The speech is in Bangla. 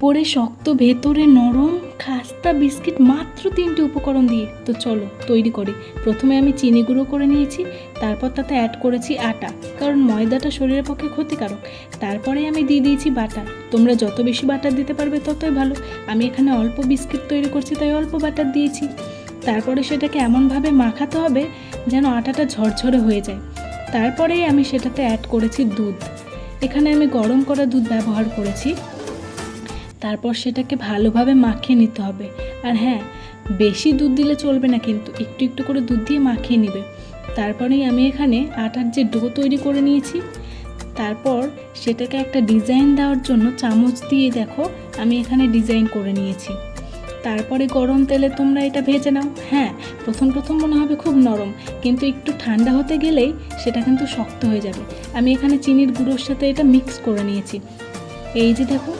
পরে শক্ত ভেতরে নরম খাস্তা বিস্কিট মাত্র 3টে উপকরণ দিয়ে। তো চলো তৈরি করি। প্রথমে আমি চিনি গুঁড়ো করে নিয়েছি, তারপর তাতে অ্যাড করেছি আটা, কারণ ময়দাটা শরীরের পক্ষে ক্ষতিকারক। তারপরে আমি দিয়ে দিয়েছি বাটার। তোমরা যত বেশি বাটার দিতে পারবে ততই ভালো। আমি এখানে অল্প বিস্কিট তৈরি করছি তাই অল্প বাটার দিয়েছি। তারপরে সেটাকে এমনভাবে মাখাতে হবে যেন আটাটা ঝরঝরে হয়ে যায়। তারপরে আমি সেটাতে অ্যাড করেছি দুধ। এখানে আমি গরম করা দুধ ব্যবহার করেছি। তারপর সেটাকে ভালোভাবে মাখিয়ে নিতে হবে। আর হ্যাঁ, বেশি দুধ দিলে চলবে না, কিন্তু একটু একটু করে দুধ দিয়ে মাখিয়ে নেবে। তারপরেই আমি এখানে আটার যে ডো তৈরি করে নিয়েছি, তারপর সেটাকে একটা ডিজাইন দেওয়ার জন্য চামচ দিয়ে দেখো আমি এখানে ডিজাইন করে নিয়েছি। তারপরে গরম তেলে তোমরা এটা ভেজে নাও। হ্যাঁ, প্রথম প্রথম মনে হবে খুব নরম, কিন্তু একটু ঠান্ডা হতে গেলেই সেটা কিন্তু শক্ত হয়ে যাবে। আমি এখানে চিনির গুঁড়োর সাথে এটা মিক্স করে নিয়েছি। এই যে দেখো